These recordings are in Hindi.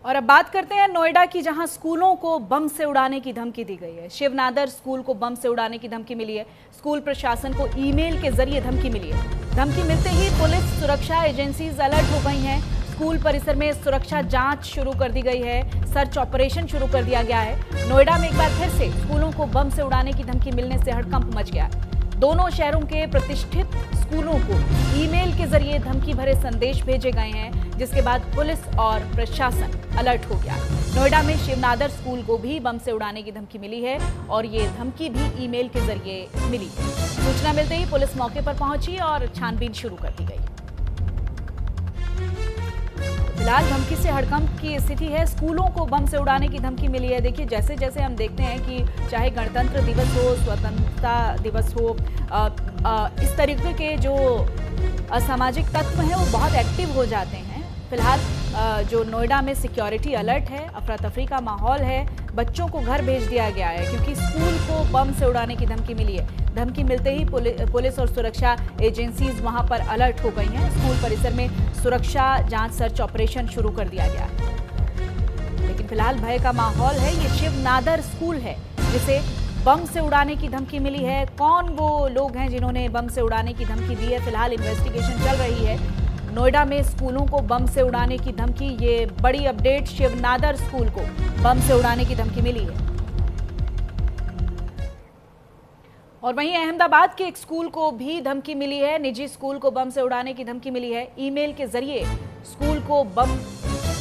और अब बात करते हैं नोएडा की, जहां स्कूलों को बम से उड़ाने की धमकी दी गई है। शिवनादर स्कूल को बम से उड़ाने की धमकी मिली है। स्कूल प्रशासन को ईमेल के जरिए धमकी मिली है। धमकी मिलते ही पुलिस सुरक्षा एजेंसीज अलर्ट हो गई हैं। स्कूल परिसर में सुरक्षा जांच शुरू कर दी गई है। सर्च ऑपरेशन शुरू कर दिया गया है। नोएडा में एक बार फिर से स्कूलों को बम से उड़ाने की धमकी मिलने से हड़कंप मच गया है। दोनों शहरों के प्रतिष्ठित स्कूलों को ईमेल के जरिए धमकी भरे संदेश भेजे गए हैं, जिसके बाद पुलिस और प्रशासन अलर्ट हो गया। नोएडा में शिवनादर स्कूल को भी बम से उड़ाने की धमकी मिली है और ये धमकी भी ईमेल के जरिए मिली। सूचना मिलते ही पुलिस मौके पर पहुंची और छानबीन शुरू कर दी गई। फिलहाल धमकी से हड़कंप की स्थिति है। स्कूलों को बम से उड़ाने की धमकी मिली है। देखिए, जैसे जैसे हम देखते हैं कि चाहे गणतंत्र दिवस हो, स्वतंत्रता दिवस हो, इस तरीके के जो असामाजिक तत्व हैं वो बहुत एक्टिव हो जाते हैं। फिलहाल जो नोएडा में सिक्योरिटी अलर्ट है, अफरा तफरी का माहौल है। बच्चों को घर भेज दिया गया है क्योंकि स्कूल को बम से उड़ाने की धमकी मिली है। धमकी मिलते ही पुलिस और सुरक्षा एजेंसीज वहां पर अलर्ट हो गई हैं। स्कूल परिसर में सुरक्षा जांच सर्च ऑपरेशन शुरू कर दिया गया है। लेकिन फिलहाल भय का माहौल है। ये शिवनादर स्कूल है जिसे बम से उड़ाने की धमकी मिली है। कौन वो लोग हैं जिन्होंने बम से उड़ाने की धमकी दी है, फिलहाल इन्वेस्टिगेशन चल रही है। नोएडा में स्कूलों को बम से उड़ाने की धमकी, ये बड़ी अपडेट। शिवनादर स्कूल को बम से उड़ाने की धमकी मिली है। और वहीं अहमदाबाद के एक स्कूल को भी धमकी मिली है। निजी स्कूल को बम से उड़ाने की धमकी मिली है। ईमेल के जरिए स्कूल को बम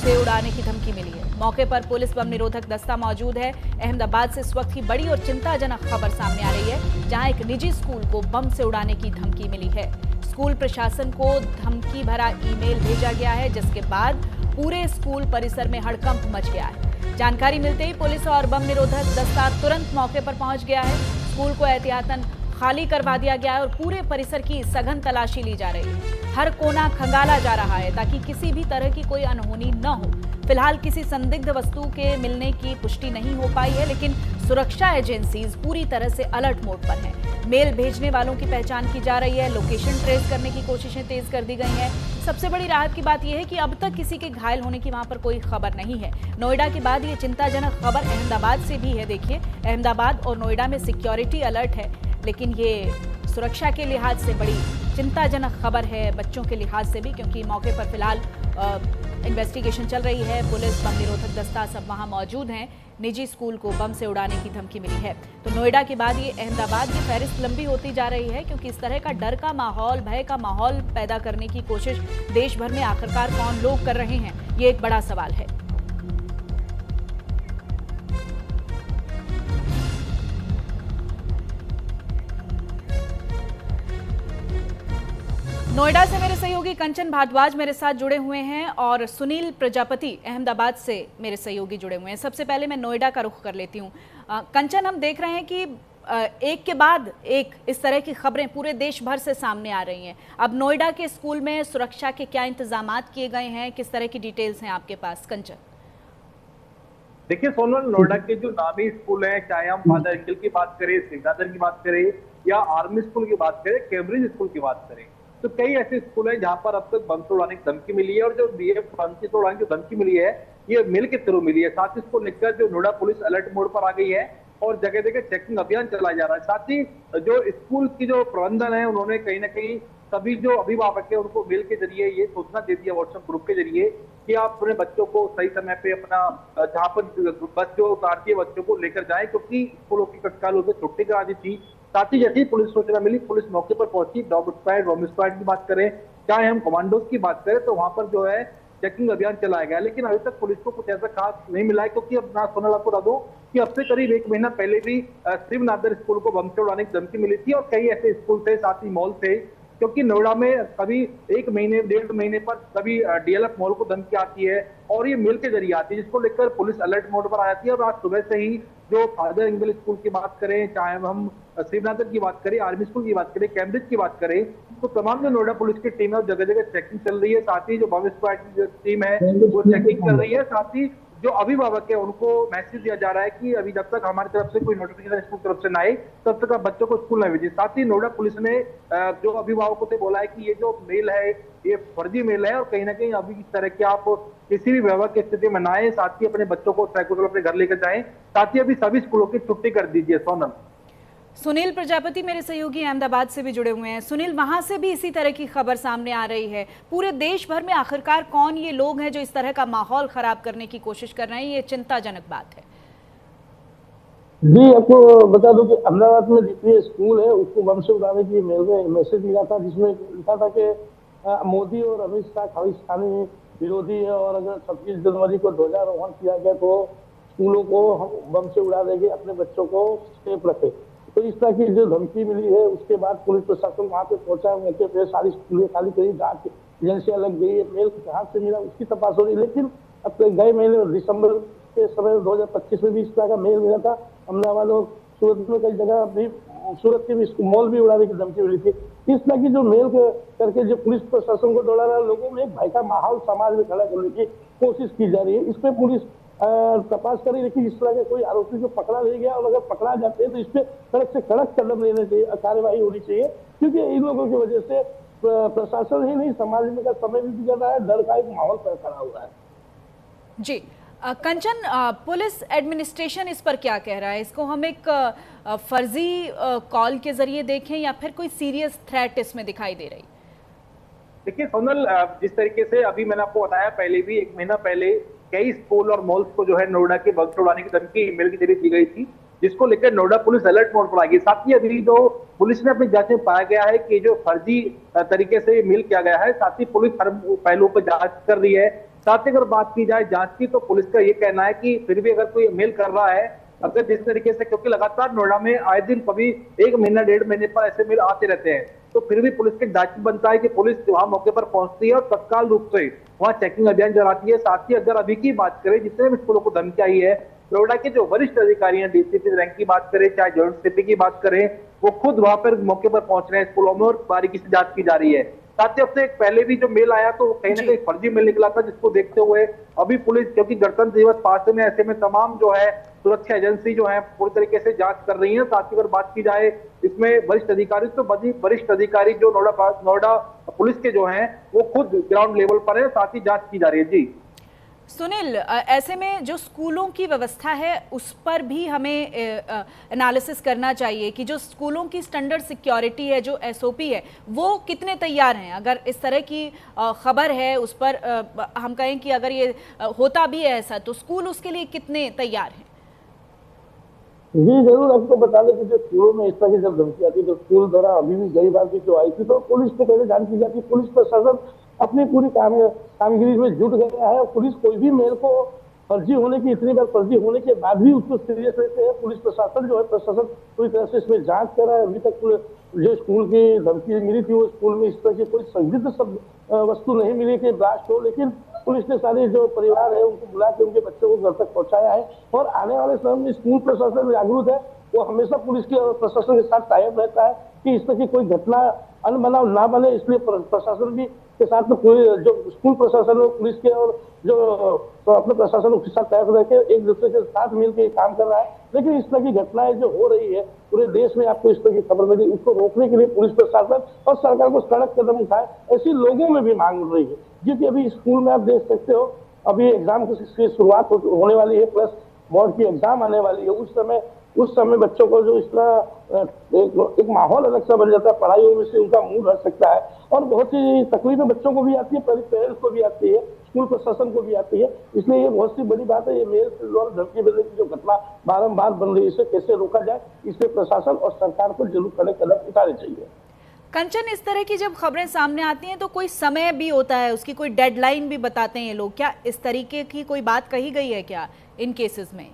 से उड़ाने की धमकी मिली है। मौके पर पुलिस बम निरोधक दस्ता मौजूद है। अहमदाबाद से इस वक्त की बड़ी और चिंताजनक खबर सामने आ रही है, जहां एक निजी स्कूल को बम से उड़ाने की धमकी मिली है। स्कूल प्रशासन को धमकी भरा ईमेल भेजा गया है, जिसके बाद पूरे स्कूल परिसर में हड़कंप मच गया है। जानकारी मिलते ही पुलिस और बम निरोधक दस्ता तुरंत मौके पर पहुंच गया है। स्कूल को एहतियातन खाली करवा दिया गया है और पूरे परिसर की सघन तलाशी ली जा रही है। हर कोना खंगाला जा रहा है ताकि किसी भी तरह की कोई अनहोनी न हो। फिलहाल किसी संदिग्ध वस्तु के मिलने की पुष्टि नहीं हो पाई है, लेकिन सुरक्षा एजेंसीज पूरी तरह से अलर्ट मोड पर हैं। मेल भेजने वालों की पहचान की जा रही है। लोकेशन ट्रेस करने की कोशिशें तेज कर दी गई हैं। सबसे बड़ी राहत की बात यह है कि अब तक किसी के घायल होने की वहां पर कोई खबर नहीं है। नोएडा के बाद ये चिंताजनक खबर अहमदाबाद से भी है। देखिए, अहमदाबाद और नोएडा में सिक्योरिटी अलर्ट है, लेकिन ये सुरक्षा के लिहाज से बड़ी चिंताजनक खबर है, बच्चों के लिहाज से भी, क्योंकि मौके पर फिलहाल इन्वेस्टिगेशन चल रही है। पुलिस, बम निरोधक दस्ता सब वहां मौजूद हैं। निजी स्कूल को बम से उड़ाने की धमकी मिली है। तो नोएडा के बाद ये अहमदाबाद की फहरिस्त लंबी होती जा रही है, क्योंकि इस तरह का डर का माहौल, भय का माहौल पैदा करने की कोशिश देश भर में आखिरकार कौन लोग कर रहे हैं, ये एक बड़ा सवाल है। नोएडा से मेरे सहयोगी कंचन भारद्वाज मेरे साथ जुड़े हुए हैं और सुनील प्रजापति अहमदाबाद से मेरे सहयोगी जुड़े हुए हैं। सबसे पहले मैं नोएडा का रुख कर लेती हूँ। कंचन, हम देख रहे हैं कि एक के बाद एक इस तरह की खबरें पूरे देश भर से सामने आ रही हैं। अब नोएडा के स्कूल में सुरक्षा के क्या इंतजाम किए गए हैं, किस तरह की डिटेल्स हैं आपके पास, कंचन? देखिए सोनल, नोएडा के जो नामी स्कूल हैं, चाहे हम फादर अंकल की बात करें, शिवनादर की बात करें या आर्मी स्कूल की बात करें, कैम्ब्रिज स्कूल की बात करें, तो कई ऐसे स्कूल हैं जहां पर अब तक बम तोड़ाने की धमकी मिली है। और जो बीएफ बम की तोड़ाने की धमकी मिली है, ये मेल के थ्रू मिली है। साथ ही इसको लेकर जो नोएडा पुलिस अलर्ट मोड पर आ गई है और जगह जगह चेकिंग अभियान चलाया जा रहा है। साथ ही जो स्कूल की जो प्रबंधन है, उन्होंने कहीं ना कहीं सभी जो अभिभावक है उनको मेल के जरिए ये सूचना दे दी है, व्हाट्सएप ग्रुप के जरिए, कि आप अपने बच्चों को सही समय पे अपना जहाँ पर बस जो उतारती है बच्चों को लेकर जाए, क्योंकि स्कूलों की तत्काल उसे छुट्टी करा दी थी। साथ ही जैसे ही पुलिस सूचना मिली, पुलिस मौके पर पहुंची। डॉग स्क्वाड, रोम स्क्वाड की बात करें, चाहे हम कमांडोज की बात करें, तो वहां पर जो है चेकिंग अभियान चलाया गया। लेकिन अभी तक पुलिस को कुछ ऐसा खास नहीं मिला है, क्योंकि अब ना सोनल आपको बता दूं कि अब से करीब 1 महीना पहले भी शिवनादर स्कूल को बम से उड़ाने की धमकी मिली थी और कई ऐसे स्कूल थे, साथ ही मॉल थे। क्योंकि नोएडा में कभी 1 महीने 1.5 महीने पर कभी डीएलएफ मॉल को धमकी आती है और ये मेल के जरिए आती है, जिसको लेकर पुलिस अलर्ट मोड पर आ जाती है। और आज सुबह से ही जो फादर इंग्लिश स्कूल की बात करें, चाहे हम शिवनादर की बात करें, आर्मी स्कूल की बात करें, कैम्ब्रिज की बात करें, तो तमाम जो नोएडा पुलिस की टीम है जगह जगह चेकिंग चल रही है। साथ ही जो बम स्क्वाड की जो टीम है वो चेकिंग कर रही है। साथ ही जो अभिभावक है उनको मैसेज दिया जा रहा है कि अभी जब तक हमारी तरफ से कोई नोटिफिकेशन स्कूल तरफ से ना आए तब तक आप बच्चों को स्कूल न भेजिए। साथ ही नोएडा पुलिस ने जो अभिभावकों से बोला है कि ये जो मेल है ये फर्जी मेल है और कहीं ना कहीं अभी इस तरह के आप किसी भी व्यवहार की स्थिति में ना आए, साथ ही अपने बच्चों को साइकिल अपने घर लेकर जाएं, साथ ही अभी सभी स्कूलों की छुट्टी कर दीजिए। सोनल। सुनील प्रजापति मेरे सहयोगी अहमदाबाद से भी जुड़े हुए हैं। सुनील, वहां से भी इसी तरह की खबर सामने आ रही है। पूरे देश भर में आखिरकार कौन ये लोग हैं जो इस तरह का माहौल खराब करने की कोशिश कर रहे हैं? ये चिंताजनक बात है। जी, आपको बता दूं कि अहमदाबाद में जितनी स्कूल है उसको बम से उड़ाने की मेल में मैसेज मिला था, जिसमें लिखा था कि मोदी और अमित शाह खालिस्तानी विरोधी है और अगर 26 जनवरी को ध्वजारोहण किया गया तो स्कूलों को हम बम से उड़ा देंगे, अपने बच्चों को सेफ रखें। तो इस तरह की जो धमकी मिली है उसके बाद पुलिस प्रशासन वहां पे पहुंचा, मौके पे सारी स्कूलें खाली करी, जांच एजेंसियां लग गई है। मेल कहाँ से मिला उसकी तपास हो रही है। लेकिन अब गए महीने दिसंबर के समय 2025 में भी इस तरह का मेल मिला था। अहमदाबाद और सूरत में कई जगह भी, सूरत के भी मॉल भी उड़ाने की धमकी मिली थी। इस तरह की जो मेल करके जो पुलिस प्रशासन को दौड़ा रहा है, लोगों में एक भय का माहौल समाज में खड़ा करने की कोशिश की जा रही है। इस पर पुलिस तपास करी, लेकिन इस तरह के कोई आरोपी को पकड़ा नहीं गया और अगर पकड़ा जाते हैं तो इस पर कड़क से कड़क कदम लेने चाहिए, कार्यवाही होनी चाहिए, क्योंकि इन लोगों की वजह से प्रशासन ही नहीं समाज में का समय भी बिगड़ रहा है, डर का एक माहौल खड़ा हुआ है। जी कंचन, पुलिस एडमिनिस्ट्रेशन इस पर क्या कह रहा है? इसको हम एक फर्जी कॉल के जरिए देखें या फिर कोई सीरियस थ्रेट इसमें दिखाई दे रही? देखिए सोनल, जिस तरीके से अभी मैंने आपको बताया, पहले भी 1 महीना पहले कई स्कूल और मॉल्स को जो है नोएडा के बम से उड़ाने की धमकी ईमेल के जरिए दी गई थी, जिसको लेकर नोएडा पुलिस अलर्ट मोड पर आ गई। साथ ही अभी जो पुलिस ने अपनी जांच में पाया गया है कि जो फर्जी तरीके से मेल किया गया है, साथ ही पुलिस हर पहलुओं पर जांच कर रही है। साथ ही अगर बात की जाए जांच की, तो पुलिस का ये कहना है कि फिर भी अगर कोई मेल कर रहा है, अगर जिस तरीके से, क्योंकि लगातार नोएडा में आए दिन कभी 1 महीना 1.5 महीने पर ऐसे मेल आते रहते हैं, तो फिर भी पुलिस के दायित्व बनता है कि पुलिस वहां मौके पर पहुंचती है और तत्काल रूप से वहां चेकिंग अभियान चलाती है। साथ ही अगर अभी की बात करें, जितने भी स्कूलों को धमकी आई है, नोएडा के जो वरिष्ठ अधिकारी हैं, डीसीपी रैंक की बात करें चाहे जॉइंट सीपी की बात करें, वो खुद वहां पर मौके पर पहुंच रहे हैं स्कूलों में और बारीकी से जांच की जा रही है। साथ ही हफ्ते पहले भी जो मेल आया तो कहीं ना कहीं फर्जी मेल निकला था, जिसको देखते हुए अभी पुलिस, क्योंकि गणतंत्र दिवस पास में, ऐसे में तमाम जो है सुरक्षा एजेंसी जो है पूरी तरीके से जांच कर रही है। साथ ही अगर बात की जाए इसमें वरिष्ठ अधिकारी, तो वरिष्ठ अधिकारी जो नोएडा पुलिस के जो हैं वो खुद ग्राउंड लेवल पर है, साथ ही जांच की जा रही है। जी सुनील, ऐसे में जो स्कूलों की व्यवस्था है उस पर भी हमें एनालिसिस करना चाहिए कि जो स्कूलों की स्टैंडर्ड सिक्योरिटी है, जो एसओपी है, वो कितने तैयार हैं। अगर इस तरह की खबर है उस पर हम कहें कि अगर ये होता भी है ऐसा, तो स्कूल उसके लिए कितने तैयार हैं? जी जरूर, आपको बता दें कि जो स्कूलों में इस तरह की जब धमकी आती है तो स्कूल द्वारा अभी भी कई बार की जो आई थी तो पुलिस से पहले जांच की जाती। पुलिस प्रशासन अपनी पूरी कामगिरी में जुट गया है और पुलिस कोई भी मेल को फर्जी होने की, इतनी बार फर्जी होने के बाद भी उसको सीरियस लेते हैं। पुलिस प्रशासन जो है, प्रशासन पूरी तरह से इसमें जांच कर रहा है। अभी तक जो स्कूल की धमकी मिली थी वो स्कूल में इस तरह की कोई संदिग्ध वस्तु नहीं मिली कि ब्लास्ट हो, लेकिन पुलिस ने सारे जो परिवार है उनको बुला के उनके बच्चों को घर तक पहुंचाया है और आने वाले समय में स्कूल प्रशासन जागरूक है। वो हमेशा पुलिस के और प्रशासन के साथ टाइप रहता है कि इस तरह की कोई घटना अनबनाव ना बने, इसलिए प्रशासन भी के साथ में कोई जो स्कूल प्रशासन और पुलिस के और जो तो अपने प्रशासन के साथ टाइप रह के एक दूसरे के साथ मिलकर काम कर रहा है। लेकिन इस तरह की घटनाएं जो हो रही है पूरे देश में, आपको इस तरह की खबर मिली, उसको रोकने के लिए पुलिस प्रशासन और सरकार को कड़क कदम उठाए, ऐसी लोगों में भी मांग उठ रही है। क्योंकि अभी स्कूल में आप देख सकते हो, अभी एग्जाम की शुरुआत होने वाली है, प्लस बोर्ड की एग्जाम आने वाली है। उस समय बच्चों को जो इस तरह एक माहौल अलग सा बन जाता है, पढ़ाई में से उनका मूड हट सकता है और बहुत सी तकलीफें बच्चों को भी आती है, पेरेंट्स को भी आती है, स्कूल प्रशासन को भी आती है। इसलिए ये बहुत सी बड़ी बात है। ये मेल और धमकी देने की जो घटना बारंबार बन रही है, इसे कैसे रोका जाए, इसलिए प्रशासन और सरकार को जरूर कड़े कदम उठाने चाहिए। कंचन, इस तरह की जब खबरें सामने आती हैं तो कोई समय भी होता है, उसकी कोई डेडलाइन भी बताते हैं ये लोग, क्या इस तरीके की कोई बात कही गई है क्या इन केसेस में?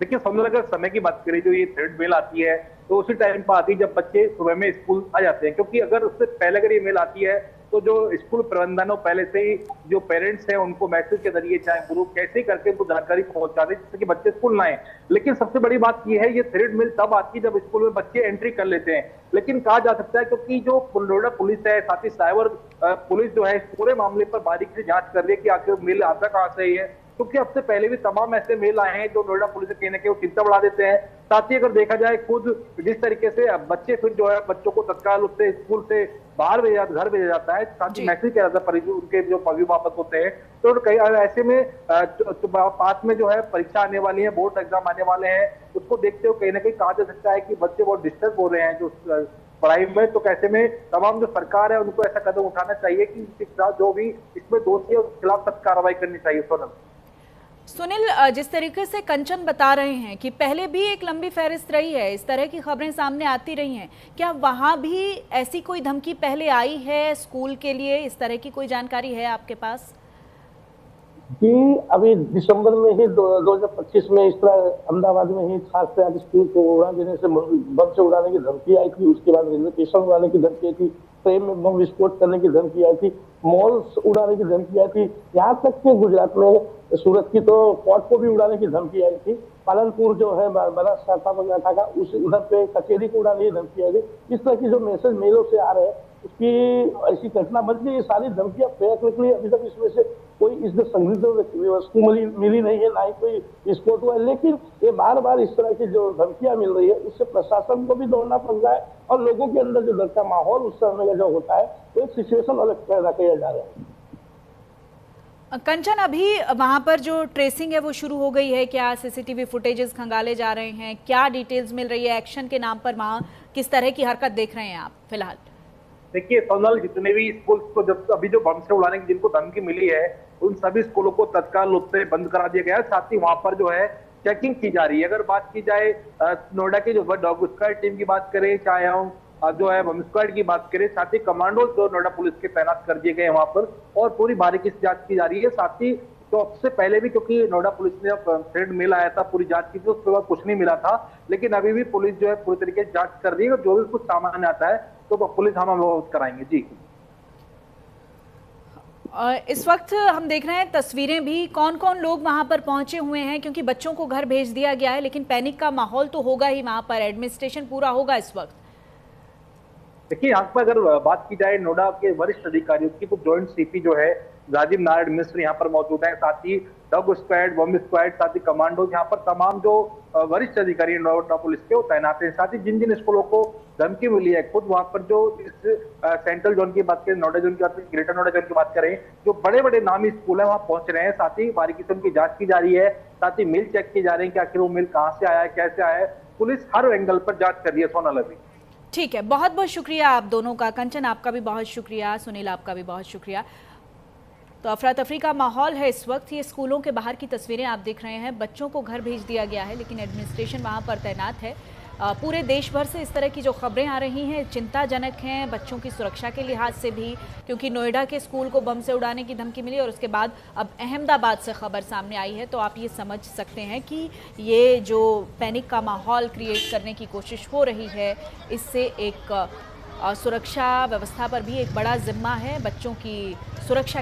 देखिए समझ, अगर समय की बात करें, जो ये थ्रेड मेल आती है तो उसी टाइम पर आती है जब बच्चे सुबह में स्कूल आ जाते हैं। क्योंकि अगर उससे पहले अगर ये मेल आती है तो जो स्कूल प्रबंधन हो पहले से ही जो पेरेंट्स हैं उनको मैसेज के जरिए चाहे ग्रुप कैसे ही करके उनको जानकारी पहुंचा दे जिससे कि बच्चे स्कूल ना आए। लेकिन सबसे बड़ी बात ये है, ये थ्रेड मेल तब आती है जब स्कूल में बच्चे एंट्री कर लेते हैं। लेकिन कहा जा सकता है क्योंकि जो नोएडा पुलिस है, साथ ही साइबर पुलिस जो है इस पूरे मामले पर बारीकी से जांच कर रही है कि आखिर मेल आता कहां से है, क्योंकि अब से पहले भी तमाम ऐसे मेल आए हैं जो नोएडा पुलिस से कहीं ना कहीं वो चिंता बढ़ा देते हैं। साथ ही अगर देखा जाए खुद जिस तरीके से अब बच्चे फिर जो है बच्चों को तत्काल उससे स्कूल से बाहर भेजा घर भेजा जाता है, साथ ही जी। मैसेज किया जाता है उनके जो अभिभावक होते हैं। तो कई ऐसे में पास में जो है परीक्षा आने वाली है, बोर्ड एग्जाम आने वाले हैं, उसको देखते हुए कहीं ना कहीं कहा जा सकता है कि बच्चे बहुत डिस्टर्ब हो रहे हैं जो पढ़ाई में। तो कैसे में तमाम जो सरकार है उनको ऐसा कदम उठाना चाहिए कि शिक्षा जो भी इसमें दोषी है उसके खिलाफ सख्त कार्रवाई करनी चाहिए। सोनल सुनील, जिस तरीके से कंचन बता रहे हैं कि पहले भी एक लंबी फहरिस्त रही है, इस तरह की खबरें सामने आती रही हैं, क्या वहां भी ऐसी कोई धमकी पहले आई है स्कूल के लिए? इस तरह की कोई जानकारी है आपके पास? कि अभी दिसंबर में ही 2025 में इस तरह अहमदाबाद में ही खास से स्कूल को उड़ा देने से बम से उड़ाने की धमकी आई थी। उसके बाद रेलवे स्टेशन उड़ाने की धमकी आई थी, ट्रेन में बम विस्फोट करने की धमकी आई थी, मॉल्स उड़ाने की धमकी आई थी, यहाँ तक कि गुजरात में सूरत की तो कोर्ट को भी उड़ाने की धमकी आई थी। पालनपुर जो है बनासकांठा का उस उधर पे कचेरी को उड़ाने की धमकी आई थी। इस तरह की जो मैसेज मेलों से आ रहे हैं उसकी ऐसी घटना बन गई। ये सारी धमकियां फेक निकली। अभी तक इसमें से कोई इसमें संदिग्ध वस्तु मिली नहीं है, ना ही कोई विस्फोट हुआ है। लेकिन ये बार बार इस तरह की जो धमकियां मिल रही है उससे प्रशासन को भी दौड़ना पड़ रहा है और लोगों के अंदर जो डर का माहौल उस समय का जो होता है वो एक सिचुएशन अलग पैदा किया जा रहा है। कंचन, अभी वहां पर जो ट्रेसिंग है वो शुरू हो गई है क्या? सीसीटीवी फुटेजेस खंगाले जा रहे हैं, क्या डिटेल्स मिल रही है एक्शन के नाम पर? वहां किस तरह की हरकत देख रहे हैं आप फिलहाल? देखिए सोनल, जितने भी स्कूल को जब अभी जो बम से उड़ाने की जिनको धमकी मिली है उन सभी स्कूलों को तत्काल रूप से बंद करा दिया गया है। साथ ही वहां पर जो है चेकिंग की जा रही है। अगर बात की जाए नोएडा की जो डॉग स्क्वाड टीम की बात करें, चाहे हम जो है बम स्क्वाड की बात करें, साथ ही कमांडो जो नोएडा पुलिस के तैनात कर दिए गए वहां पर और पूरी बारीकी से जांच की जा रही है। साथ ही तो उससे पहले भी क्योंकि नोएडा पुलिस ने थ्रेड मेल आया था, पूरी जांच की थी, उसके बाद कुछ नहीं मिला था, लेकिन अभी भी पुलिस जो है पूरी तरीके से जांच कर रही है और जो भी कुछ सामान आता है तो पुलिस हम अवगत कराएंगे। जी, इस वक्त हम देख रहे हैं तस्वीरें भी, कौन कौन लोग वहां पर पहुंचे हुए हैं? क्योंकि बच्चों को घर भेज दिया गया है लेकिन पैनिक का माहौल तो होगा ही, वहां पर एडमिनिस्ट्रेशन पूरा होगा इस वक्त। देखिए यहाँ पर अगर बात की जाए नोएडा के वरिष्ठ अधिकारियों की तो जॉइंट सीपी जो है राजीव नारायण मिश्र यहाँ पर मौजूद है। साथ ही डॉग स्क्वाड, बम स्क्वाड, साथ ही कमांडो, यहाँ पर तमाम जो वरिष्ठ अधिकारी नोएडा पुलिस के वो तैनात हैं। साथ ही जिन जिन स्कूलों को धमकी मिली है, खुद वहां पर जो इस सेंट्रल जोन की बात करें, नोएडा जोन की बात करें, ग्रेटर नोएडा जोन की बात करें, जो बड़े बड़े नामी स्कूल है वहां पहुंच रहे हैं। साथ ही बारीकी से उनकी जांच की जा रही है, साथ ही मिल चेक की जा रही है कि आखिर वो मिल कहाँ से आया है, कैसे आया है। पुलिस हर एंगल पर जांच कर रही है। सोनल, अभी ठीक है, बहुत बहुत शुक्रिया आप दोनों का। कंचन, आपका भी बहुत शुक्रिया। सुनील, आपका भी बहुत शुक्रिया। तो अफरा तफरी का माहौल है इस वक्त। ये स्कूलों के बाहर की तस्वीरें आप देख रहे हैं। बच्चों को घर भेज दिया गया है लेकिन एडमिनिस्ट्रेशन वहां पर तैनात है। पूरे देश भर से इस तरह की जो खबरें आ रही हैं चिंताजनक हैं, बच्चों की सुरक्षा के लिहाज से भी, क्योंकि नोएडा के स्कूल को बम से उड़ाने की धमकी मिली और उसके बाद अब अहमदाबाद से खबर सामने आई है। तो आप ये समझ सकते हैं कि ये जो पैनिक का माहौल क्रिएट करने की कोशिश हो रही है, इससे एक सुरक्षा व्यवस्था पर भी एक बड़ा जिम्मा है। बच्चों की सुरक्षा